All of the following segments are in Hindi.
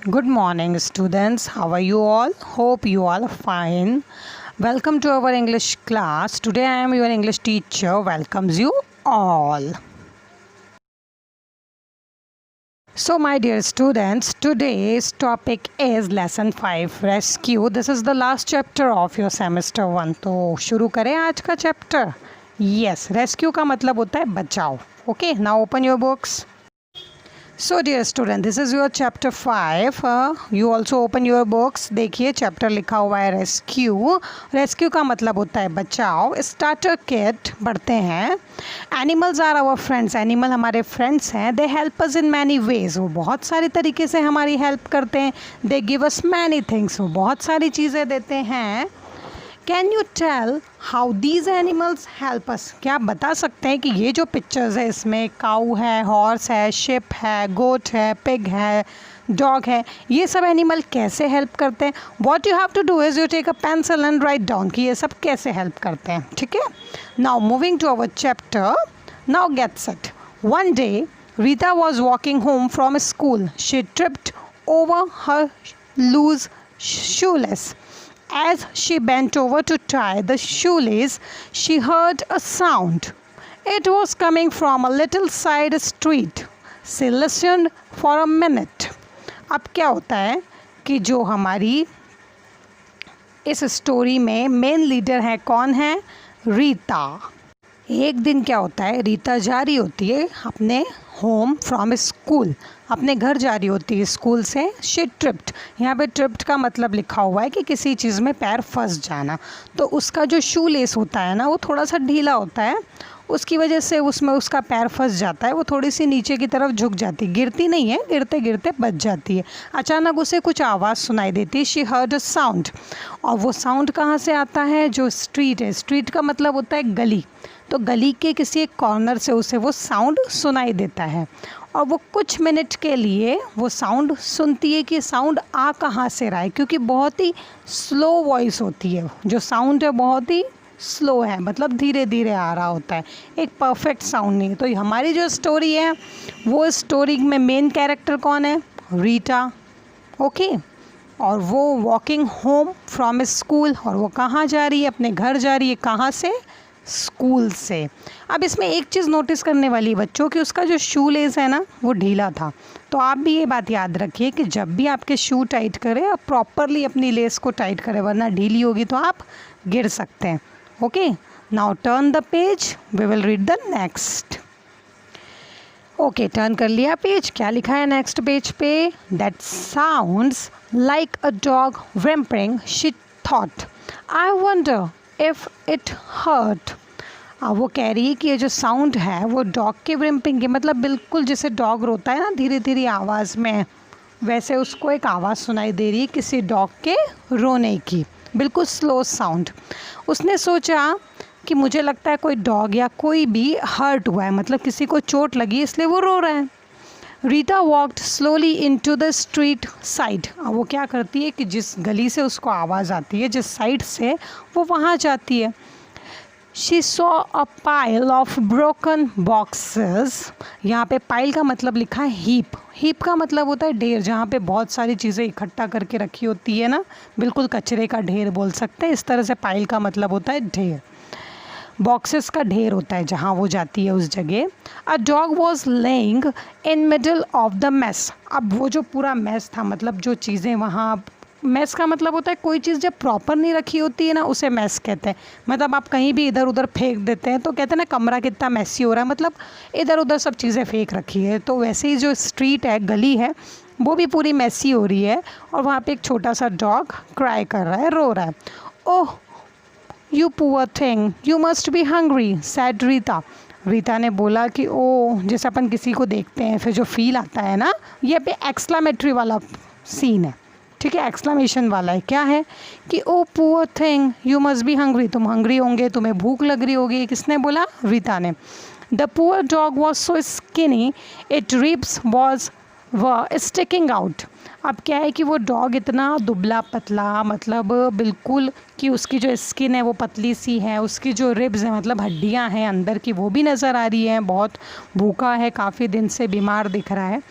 Good morning, students. How are you all? Hope you all are fine. Welcome to our English class. Today I am your English teacher. Welcomes you all. So, my dear students, today's topic is lesson 5 rescue. This is the last chapter of your semester 1. तो शुरू करें आज का चैप्टर. Yes, rescue का मतलब होता है बचाओ. Okay, now open your books. So dear student, this is your chapter 5. You also open your books. देखिए चैप्टर लिखा हुआ है रेस्क्यू. रेस्क्यू का मतलब होता है बचाओ. स्टार्टर किट पढ़ते हैं. Animals are our friends. Animal हमारे फ्रेंड्स हैं. They help us in many ways. वो बहुत सारे तरीके से हमारी हेल्प करते हैं. They give us many things. वो बहुत सारी चीज़ें देते हैं. Can you tell how these animals help us. क्या आप बता सकते हैं कि ये जो पिक्चर्स है इसमें काऊ है, हॉर्स है, शिप है, गोट है, पिग है, डॉग है, ये सब एनिमल कैसे हेल्प करते हैं. What you have to do is you take a pencil and write down कि ये सब कैसे हेल्प करते हैं. ठीक है. Now moving to our chapter. Now gets it. One day Rita was walking home from school. She tripped over her loose shoelace. As she bent over to tie the shoelace, she heard a sound. It was coming from a little side street. She listened for a minute. अब क्या होता है कि जो हमारी इस स्टोरी में मेन लीडर है कौन है? रीता. एक दिन क्या होता है, रीता जा रही होती है अपने होम फ्रॉम स्कूल. अपने घर जा रही होती है स्कूल से. She tripped. यहाँ पे ट्रिप्ड का मतलब लिखा हुआ है कि किसी चीज़ में पैर फंस जाना. तो उसका जो शू लेस होता है ना वो थोड़ा सा ढीला होता है. उसकी वजह से उसमें उसका पैर फंस जाता है. वो थोड़ी सी नीचे की तरफ झुक जाती है. गिरती नहीं है, गिरते गिरते बच जाती है. अचानक उसे कुछ आवाज़ सुनाई देती है. She heard a sound. और वो साउंड कहाँ से आता है? जो स्ट्रीट है. स्ट्रीट का मतलब होता है गली. तो गली के किसी एक कॉर्नर से उसे वो साउंड सुनाई देता है. और वो कुछ मिनट के लिए वो साउंड सुनती है कि साउंड आ कहाँ से रहा है, क्योंकि बहुत ही स्लो वॉइस होती है. जो साउंड है बहुत ही स्लो है, मतलब धीरे धीरे आ रहा होता है. एक परफेक्ट साउंड नहीं. तो हमारी जो स्टोरी है वो स्टोरी में मेन कैरेक्टर कौन है? रीटा. ओके. और वो वॉकिंग होम फ्रॉम स्कूल. और वो कहाँ जा रही है? अपने घर जा रही है. कहाँ से? स्कूल से. अब इसमें एक चीज़ नोटिस करने वाली बच्चों कि उसका जो शू लेस है ना वो ढीला था. तो आप भी ये बात याद रखिए कि जब भी आपके शू टाइट करें आप प्रॉपरली अपनी लेस को टाइट करें, वरना ढीली होगी तो आप गिर सकते हैं. Okay. Now turn the page. We will read the next. Okay, turn कर लिया पेज. क्या लिखा है नेक्स्ट पेज पे? That sounds like a dog whimpering. She thought, I wonder if it hurt. वो कह रही है कि ये जो साउंड है वो डॉग के व्रिम्पिंग के, मतलब बिल्कुल जैसे डॉग रोता है ना धीरे धीरे आवाज़ में, वैसे उसको एक आवाज़ सुनाई दे रही है किसी डॉग के रोने की. बिल्कुल स्लो साउंड. उसने सोचा कि मुझे लगता है कोई डॉग या कोई भी हर्ट हुआ है, मतलब किसी को चोट लगी इसलिए वो रो रहा है. Rita walked slowly into the street side. अब वो क्या करती है कि जिस गली से उसको आवाज़ आती है, जिस साइड से, वो वहाँ जाती है. She saw a pile of broken boxes. यहाँ पे पाइल का मतलब लिखा है हीप. हीप का मतलब होता है ढेर, जहाँ पे बहुत सारी चीज़ें इकट्ठा करके रखी होती है ना, बिल्कुल कचरे का ढेर बोल सकते हैं. इस तरह से पाइल का मतलब होता है ढेर. बॉक्सेस का ढेर होता है जहाँ वो जाती है उस जगह. A dog was laying in middle of the mess. अब वो जो पूरा मेस था, मतलब जो चीज़ें वहाँ, मेस का मतलब होता है कोई चीज़ जब प्रॉपर नहीं रखी होती है ना उसे मेस कहते हैं. मतलब आप कहीं भी इधर उधर फेंक देते हैं तो कहते हैं ना कमरा कितना मैसी हो रहा है, मतलब इधर उधर सब चीज़ें फेंक रखी है. तो वैसे ही जो स्ट्रीट है, गली है, वो भी पूरी मैसी हो रही है. और वहाँ पे एक छोटा सा डॉग क्राई कर रहा है, रो रहा है. ओह You poor thing, you must be hungry, said Rita. Rita ने बोला कि ओ, जैसे अपन किसी को देखते हैं फिर जो फील आता है ना, ये पे एक्सक्लामेटरी वाला सीन है. ठीक है, एक्सक्लामेशन वाला है. क्या है कि oh poor thing you must be hungry. तुम हंग्री होंगे, तुम्हें भूख लग रही होगी. किसने बोला? रीता ने. The poor dog was so skinny it ribs was sticking out. अब क्या है कि वो डॉग इतना दुबला पतला, मतलब बिल्कुल कि उसकी जो स्किन है वो पतली सी है, उसकी जो रिब्स हैं मतलब हड्डियां हैं अंदर की वो भी नज़र आ रही हैं. बहुत भूखा है, काफ़ी दिन से बीमार दिख रहा है.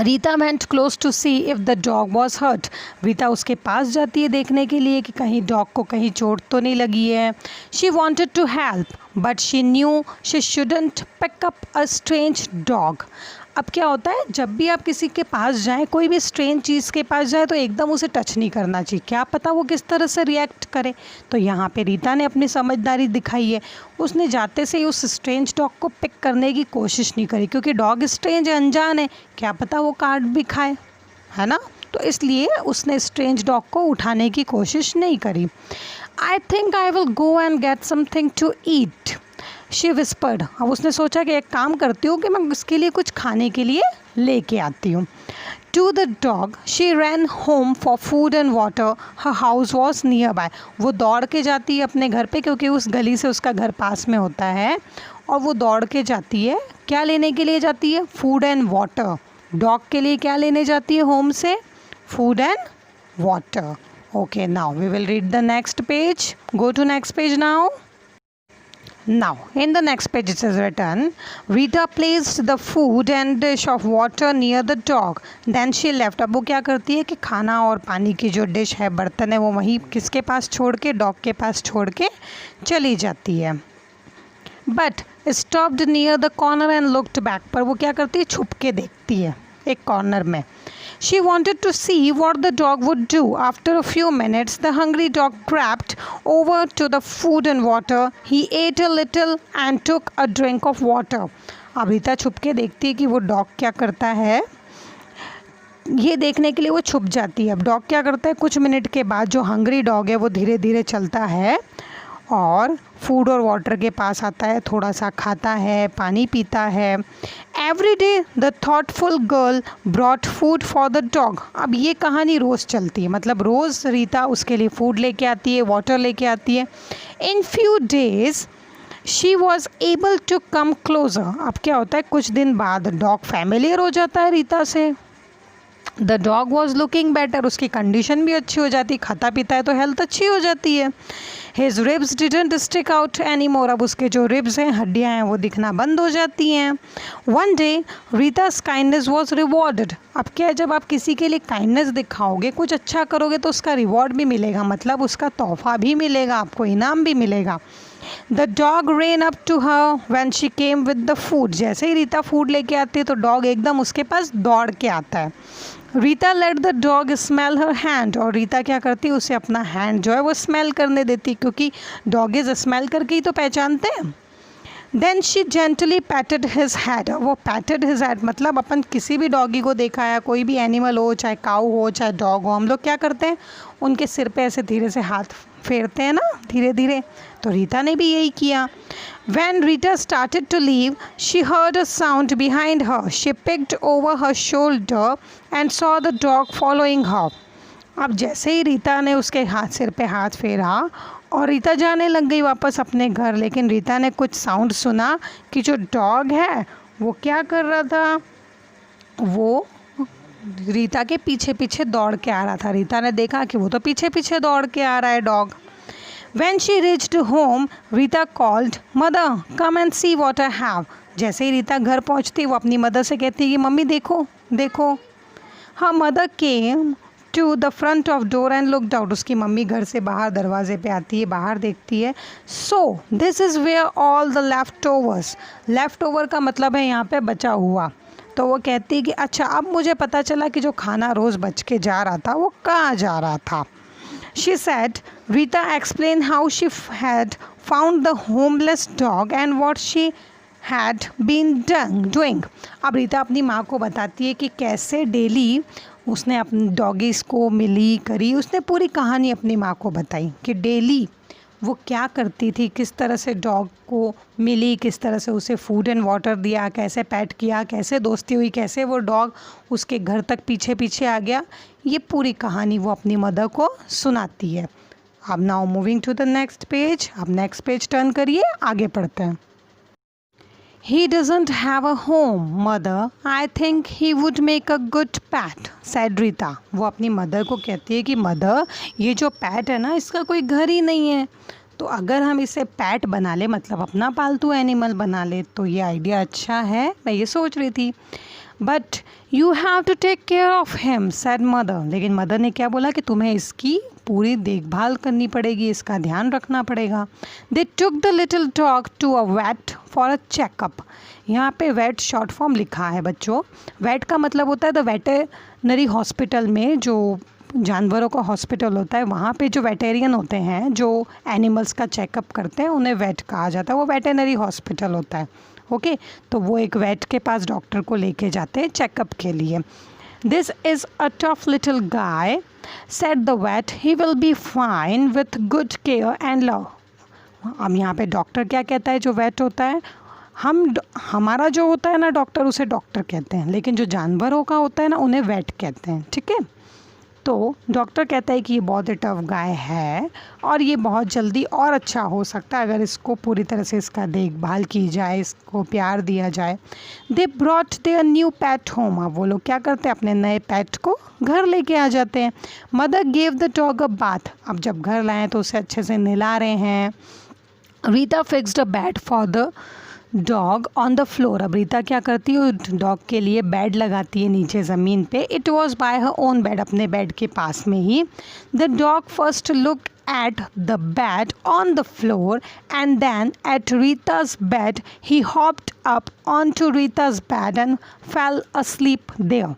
Rita went close to see if the dog was hurt. Rita उसके पास जाती है देखने के लिए कि कहीं डॉग को कहीं चोट तो नहीं लगी है। She wanted to help but she knew she shouldn't pick up a strange dog. अब क्या होता है, जब भी आप किसी के पास जाएं, कोई भी स्ट्रेंज चीज़ के पास जाए तो एकदम उसे टच नहीं करना चाहिए, क्या पता वो किस तरह से रिएक्ट करे। तो यहाँ पे रीता ने अपनी समझदारी दिखाई है, उसने जाते से ही उस स्ट्रेंज डॉग को पिक करने की कोशिश नहीं करी, क्योंकि डॉग स्ट्रेंज है, अनजान है, क्या पता वो काट भी खाए, है ना। तो इसलिए उसने स्ट्रेंज डॉग को उठाने की कोशिश नहीं करी। I think I will go and get something to eat, she whispered. अब उसने सोचा कि एक काम करती हूँ कि मैं उसके लिए कुछ खाने के लिए लेके आती हूँ। To the dog she ran home for food and water, her house was nearby. वो दौड़ के जाती है अपने घर पे, क्योंकि उस गली से उसका घर पास में होता है, और वो दौड़ के जाती है, क्या लेने के लिए जाती है, फूड एंड वाटर। डॉग के लिए क्या लेने जाती है होम से, food and water. Okay, now we will read the next page, go to next page now. Now, in the next page it is written, Rita placed the food and dish of water near the dog. Then she left. अब वो क्या करती है कि खाना और पानी की जो डिश है, बर्तन है, वो वहीं किसके पास छोड़ के, डॉग के पास छोड़ के चली जाती है. But stopped near the corner and looked back. पर वो क्या करती है, छुप के देखती है एक कॉर्नर में. She wanted to see what the dog would do. After a few minutes, the hungry dog crept over to the food and water. He ate a little and took a drink of water. अब रीता छुप के देखती है कि वो डॉग क्या करता है, ये देखने के लिए वो छुप जाती है. अब डॉग क्या करता है, कुछ मिनट के बाद जो हंग्री डॉग है वो धीरे धीरे चलता है और फूड और वाटर के पास आता है, थोड़ा सा खाता है, पानी पीता है. Every day the thoughtful girl brought food for the dog. अब ये कहानी रोज़ चलती है, मतलब रोज़ रीता उसके लिए फूड लेके आती है, वाटर लेके आती है. In few days she was able to come closer. अब क्या होता है, कुछ दिन बाद डॉग फैमिलियर हो जाता है रीता से. The dog was looking better, उसकी कंडीशन भी अच्छी हो जाती है, खाता पीता है तो हेल्थ अच्छी हो जाती है. His ribs didn't stick out any more. अब उसके जो रिब्स हैं, हड्डियाँ हैं, वो दिखना बंद हो जाती हैं. One day Rita's kindness was rewarded. अब क्या है, जब आप किसी के लिए काइंडनेस दिखाओगे, कुछ अच्छा करोगे तो उसका रिवॉर्ड भी मिलेगा, मतलब उसका तोहफा भी मिलेगा, आपको इनाम भी मिलेगा. The dog ran up to her when she came with the food. जैसे ही रीता फूड लेके आती है तो डॉग एकदम उसके पास दौड़ के आता है. Rita let the dog smell her hand. और रीता क्या करती है, उसे अपना हैंड जो है वो स्मेल करने देती, क्योंकि डॉगीज स्मेल करके ही तो पहचानते हैं. Then she gently patted his head. वो पैटेड हिज हेड मतलब अपन किसी भी डॉगी को देखा है, कोई भी एनिमल हो, चाहे काऊ हो चाहे डॉग हो, हम लोग क्या करते हैं, उनके सिर पे ऐसे धीरे से हाथ फेरते हैं ना, धीरे धीरे. तो रीता ने भी यही किया. When Rita started to leave, she heard a sound behind her. She peeked over her shoulder and saw the dog following her. अब जैसे ही रीता ने उसके सिर पे हाथ फेरा और रीता जाने लग गई वापस अपने घर, लेकिन रीता ने कुछ साउंड सुना कि जो डॉग है वो क्या कर रहा था, वो रीता के पीछे पीछे दौड़ के आ रहा था. रीता ने देखा कि वो तो पीछे पीछे दौड़ के आ रहा है dog. When she reached home, Rita called, "Mother, come and see what I have." जैसे ही रीता घर पहुंचती वो अपनी मदर से कहती है कि मम्मी देखो देखो. Her mother came to the front of door and looked out. उसकी मम्मी घर से बाहर दरवाजे पे आती है, बाहर देखती है. So this is where all the leftovers. Leftover का मतलब है यहाँ पे बचा हुआ. तो वो कहती है कि अच्छा अब मुझे पता चला कि जो खाना रोज़ बच के जा रहा था वो कहाँ जा रहा था. She said, Rita explained how she had found the homeless dog and what she had been doing. अब रीता अपनी माँ को बताती है कि कैसे डेली उसने अपने डॉगीज़ को मिली करी. उसने पूरी कहानी अपनी माँ को बताई कि डेली वो क्या करती थी, किस तरह से डॉग को मिली, किस तरह से उसे फूड एंड वाटर दिया, कैसे पैट किया, कैसे दोस्ती हुई, कैसे वो डॉग उसके घर तक पीछे पीछे आ गया. ये पूरी कहानी वो अपनी मदर को सुनाती है. अब now moving to the next page. अब नेक्स्ट पेज टर्न करिए, आगे पढ़ते हैं. He doesn't have a home, mother. I think he would make a good pet, said Rita. वो अपनी मदर को कहती है कि मदर ये जो पैट है ना, इसका कोई घर ही नहीं है, तो अगर हम इसे पैट बना ले, मतलब अपना पालतू एनिमल बना ले, तो ये आइडिया अच्छा है, मैं ये सोच रही थी. But you have to take care of him said mother. लेकिन मदर ने क्या बोला कि तुम्हें इसकी पूरी देखभाल करनी पड़ेगी, इसका ध्यान रखना पड़ेगा। They took the little dog to a vet for a checkup. यहाँ पे वेट शॉर्ट फॉर्म लिखा है बच्चों। वेट का मतलब होता है द वेटेनरी हॉस्पिटल में, जो जानवरों का हॉस्पिटल होता है, वहाँ पे जो वेटेरियन होते हैं जो एनिमल्स का चेकअप करते हैं उन्हें वेट कहा जाता है, वो वेटेनरी हॉस्पिटल होता है। ओके, तो वो एक वेट के पास डॉक्टर को लेके जाते हैं चेकअप के लिए। This is a tough little guy said the vet, he will be fine with good care and love. अब यहाँ पे डॉक्टर क्या कहता है, जो वेट होता है, हमारा जो होता है ना डॉक्टर, उसे डॉक्टर कहते हैं, लेकिन जो जानवरों का होता है ना उन्हें वेट कहते हैं। ठीक है, तो डॉक्टर कहता है कि ये बहुत ही टफ गाय है और ये बहुत जल्दी और अच्छा हो सकता है अगर इसको पूरी तरह से इसका देखभाल की जाए, इसको प्यार दिया जाए। They brought their new pet home. अब वो लोग क्या करते हैं, अपने नए पेट को घर लेके आ जाते हैं। Mother gave the dog a bath. अब जब घर लाएँ तो उसे अच्छे से नहला रहे हैं। Rita fixed a bed for the dog on the floor. अब रीता क्या करती है, डॉग के लिए बेड लगाती है नीचे ज़मीन पे। It was by her own bed, अपने बेड के पास में ही। The dog first look at the bed on the floor and then at Rita's bed. He hopped up onto Rita's bed and fell asleep there.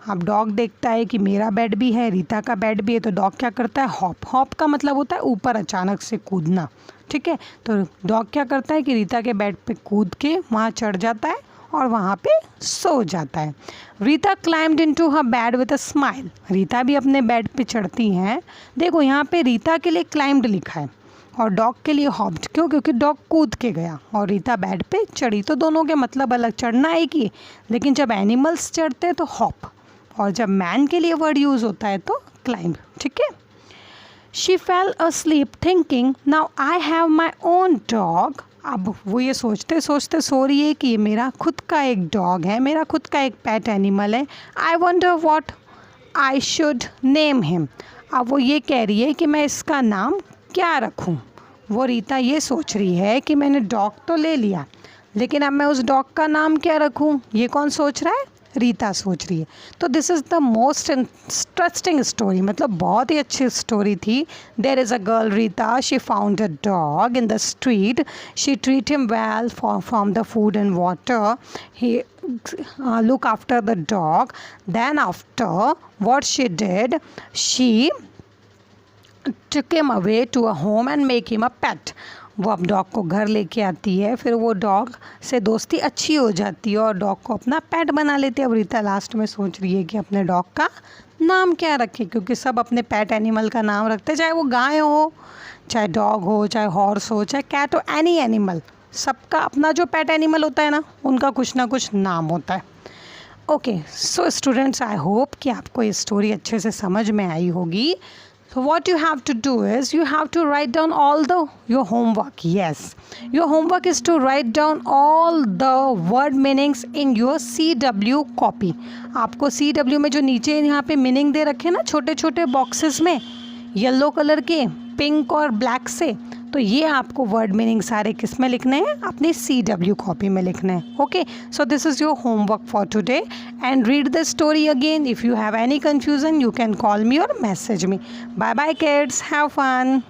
अब डॉग देखता है कि मेरा बेड भी है, रीता का बेड भी है, तो डॉग क्या करता है, हॉप। हॉप का मतलब होता है ऊपर अचानक से कूदना। ठीक है, तो डॉग क्या करता है कि रीता के बेड पे कूद के वहाँ चढ़ जाता है और वहाँ पे सो जाता है। Rita climbed into her bed with a smile. Rita भी अपने बेड पे चढ़ती हैं। देखो यहाँ पे रीता के लिए क्लाइम्ड लिखा है और डॉग के लिए हॉप्ड। क्यों? क्योंकि डॉग कूद के गया और रीता बेड पे चढ़ी, तो दोनों के मतलब अलग। चढ़ना एक ही, लेकिन जब एनिमल्स चढ़ते हैं तो हॉप, और जब मैन के लिए वर्ड यूज़ होता है तो क्लाइंब। ठीक है, she fail asleep thinking now I have my own dog। अब वो ये सोचते सोचते सो रही है कि ये मेरा खुद का एक डॉग है, मेरा खुद का एक पेट एनिमल है। I wonder what I should name him. अब वो ये कह रही है कि मैं इसका नाम क्या रखूं। वो रीता ये सोच रही है कि मैंने डॉग तो ले लिया, लेकिन अब मैं उस डॉग का नाम क्या रखूं। ये कौन सोच रहा है, रीता सोच रही है। तो this is the most interesting story, मतलब बहुत ही अच्छी स्टोरी थी। There is a girl Rita, she found a dog in the street, she treat him well from the food and water, he look after the dog. Then after what she did, she took him away to a home and make him a pet. वो अब डॉग को घर लेके आती है, फिर वो डॉग से दोस्ती अच्छी हो जाती है और डॉग को अपना पेट बना लेती है। अब रीता लास्ट में सोच रही है कि अपने डॉग का नाम क्या रखे, क्योंकि सब अपने पेट एनिमल का नाम रखते हैं, चाहे वो गाय हो, चाहे डॉग हो, चाहे हॉर्स हो, चाहे कैट हो, एनी एनिमल। सबका अपना जो पेट एनिमल होता है ना, उनका कुछ ना कुछ नाम होता है। Okay, so students, I hope कि आपको ये स्टोरी अच्छे से समझ में आई होगी। So what you have to do is you have to write down all your homework. Yes, your homework is to write down all the word meanings in your CW copy. आपको CW में जो नीचे यहाँ पे मीनिंग दे रखे हैं ना छोटे छोटे बॉक्सेस में, येलो कलर के, पिंक और ब्लैक से, तो ये आपको वर्ड मीनिंग सारे किस में लिखने हैं, अपनी CW कॉपी में लिखने हैं। Okay, so this is your homework for today and read the story again. If you have any confusion you can call me or message me. Bye bye kids, have fun.